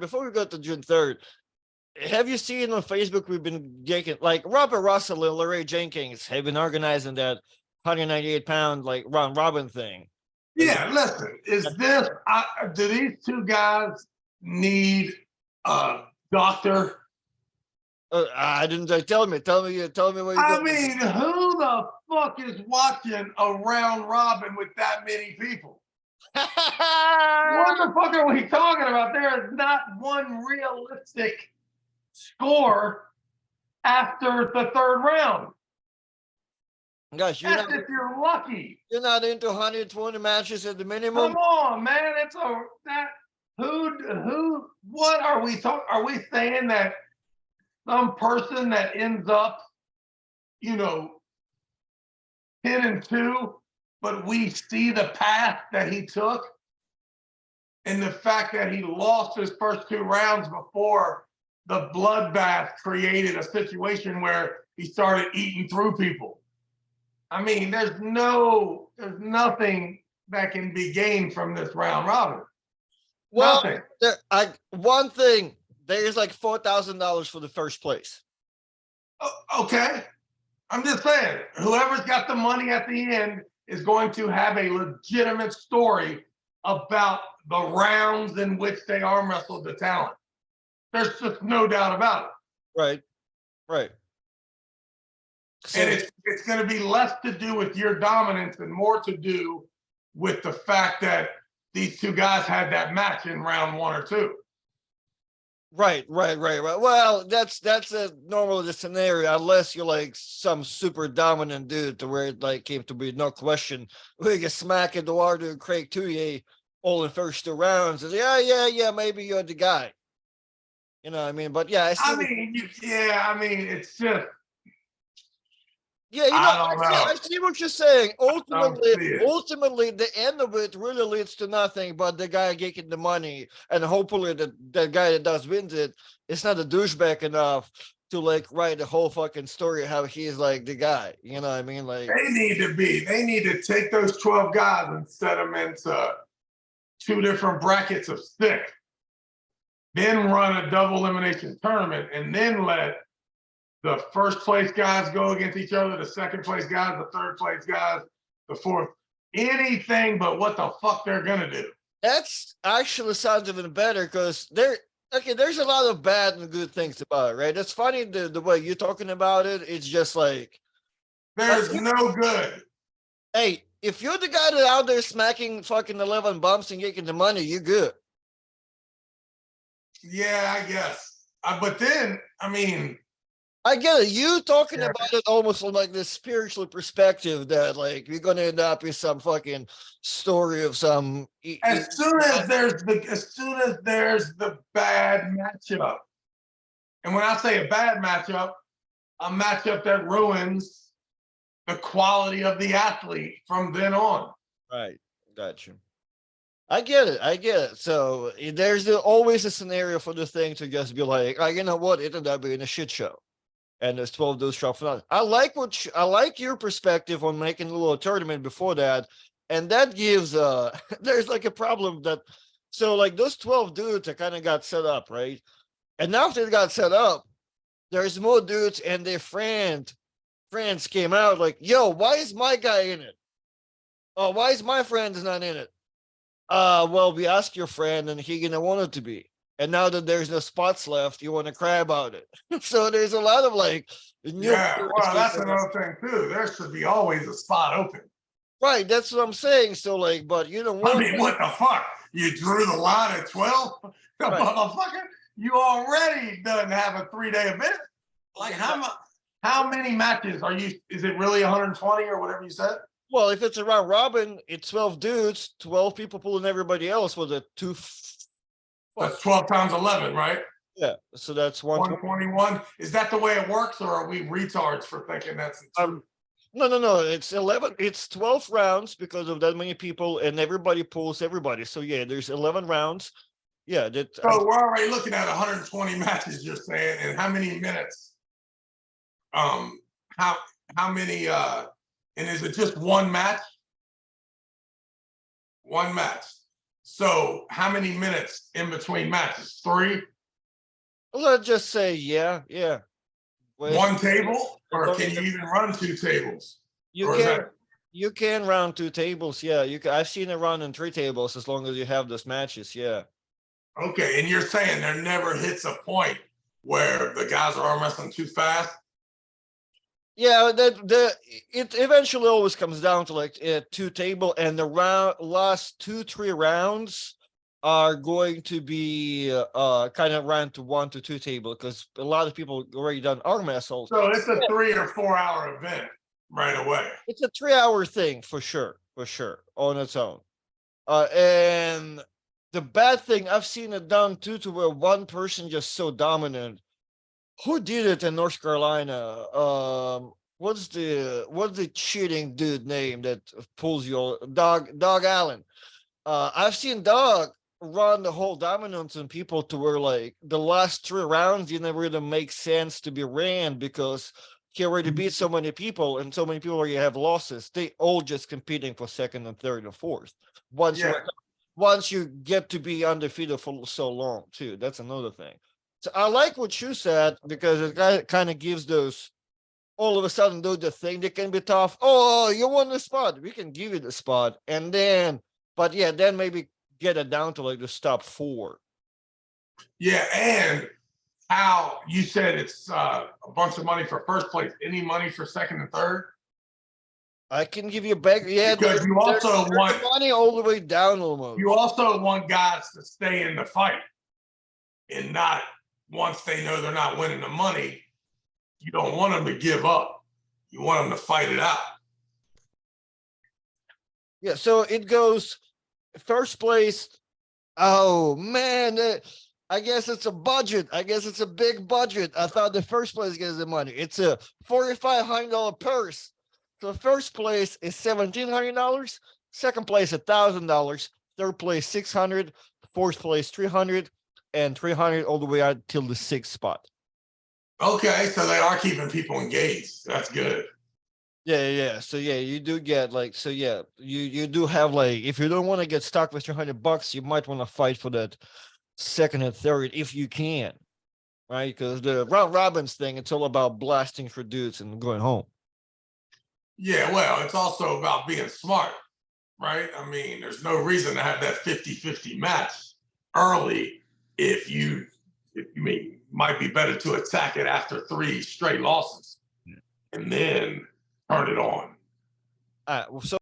before we go to June 3rd, have you seen on Facebook we've been getting like Robert Russell and Larry Jenkins have been organizing that 198-pound like round robin thing? Yeah, listen, do these two guys need a doctor? I didn't tell me what you're I mean, who the fuck is watching a round robin with that many people? What the fuck are we talking about? There is not one realistic score after the third round. Gosh, That's if you're lucky. You're not into 120 matches at the minimum? Come on, man. What are we talking? Are we saying that some person that ends up, 10-2, but we see the path that he took and the fact that he lost his first 2 rounds before the bloodbath created a situation where he started eating through people? I mean, there's nothing that can be gained from this round robin. Well, nothing. One thing, there's like $4,000 for the first place. Okay. I'm just saying, whoever's got the money at the end is going to have a legitimate story about the rounds in which they arm wrestled the talent. There's just no doubt about it. Right. So, and it's going to be less to do with your dominance and more to do with the fact that these two guys had that match in round 1 or 2. Right. Well, that's a normal scenario, unless you're like some super dominant dude to where it like came to be no question. We can smack Eduardo and Craig Touye all in first 2 rounds. And yeah, maybe you're the guy. You know what I mean? But yeah, I mean, it's just. Yeah, I see what you're saying. Ultimately, the end of it really leads to nothing but the guy getting the money, and hopefully the guy that does wins it, it's not a douchebag enough to like write the whole fucking story how he's like the guy. You know what I mean? Like they need to take those 12 guys and set them into 2 different brackets of 6, then run a double elimination tournament, and then let the first place guys go against each other, the second place guys, the third place guys, the fourth. Anything but what the fuck they're gonna do. That's actually sounds even better because there's a lot of bad and good things about it, right? It's funny the way you're talking about it. It's just like there's no good. Hey, if you're the guy that out there smacking fucking 11 bumps and getting the money, you're good. Yeah, I guess. But then, I mean, I get it. You talking about it almost from like this spiritual perspective that like you're gonna end up in some fucking story of some. As soon as there's the bad matchup, and when I say a bad matchup, a matchup that ruins the quality of the athlete from then on. Right, gotcha. I get it. So there's always a scenario for the thing to just be like, you know what, it ended up being a shit show. And there's 12 dudes drop finale. I like your perspective on making a little tournament before that, and that gives there's like a problem that so like those 12 dudes that kind of got set up, right? And after they got set up, there's more dudes and their friends came out like, yo, why is my guy in it? Oh, why is my friend not in it? Well, we asked your friend and he didn't want it to be. And now that there's no spots left, you want to cry about it. So there's a lot of like. Well, that's another thing too. There should be always a spot open. Right, that's what I'm saying. So like, but you know what? I mean, what the fuck? You drew the line at 12? The motherfucker, you already done have a 3-day event. Like how many matches are you? Is it really 120 or whatever you said? Well, if it's a round robin, it's 12 dudes, 12 people pulling everybody else with a 2. That's 12 times 11, right? Yeah, so that's 121. Is that the way it works, or are we retards for thinking that's the truth? No. It's 11. It's 12 rounds because of that many people, and everybody pulls everybody. So yeah, there's 11 rounds. Yeah. So we're already looking at 120 matches. You're saying, and how many minutes? How many? And is it just one match? One match. So how many minutes in between matches? 3? Let's just say, yeah. One table, As or long can as you even run 2 tables? you Or is can that you can round 2 tables, yeah. I've seen it run in 3 tables as long as you have those matches, yeah. okay? And you're saying there never hits a point where the guys are arm wrestling too fast? Yeah, it eventually always comes down to like a 2 table, and the last 2-3 rounds are going to be kind of round to 1 to 2 table, because a lot of people already done arm wrestles. So it's a 3 or 4 hour event right away. It's a 3-hour thing for sure on its own. And the bad thing, I've seen it done too, to where one person just so dominant. Who did it in North Carolina? What's the cheating dude name that pulls you? Dog Allen. I've seen Dog run the whole dominance on people to where like the last 3 rounds didn't really make sense to be ran, because he already beat so many people, and so many people already have losses. They all just competing for second and third and fourth. Once Yeah. once you get to be undefeated for so long too, that's another thing. So I like what you said, because it kind of gives those, all of a sudden do the thing that can be tough. Oh, you won the spot, we can give you the spot, and then, but yeah, then maybe get it down to like the top 4. Yeah, and how you said it's a bunch of money for first place. Any money for second and third? I can give you back. Yeah, Because you also there's want money all the way down almost. you also want guys to stay in the fight, and not, once they know they're not winning the money, you don't want them to give up. You want them to fight it out. Yeah, so it goes first place. Oh man, I guess it's a budget. I guess it's a big budget. I thought the first place gets the money. It's a $4,500 purse. So first place is $1,700. Second place $1,000. Third place 600. Fourth place 300, and 300 all the way out till the 6th spot. Okay, so they are keeping people engaged. That's good. Yeah. So yeah, you do get like, so yeah, you do have like, if you don't want to get stuck with $300, you might want to fight for that second and third if you can, right? Because the round robins thing, it's all about blasting for dudes and going home. Yeah, well, it's also about being smart, right? I mean, there's no reason to have that 50-50 match early if you mean, might be better to attack it after 3 straight losses and then turn it on. All right. So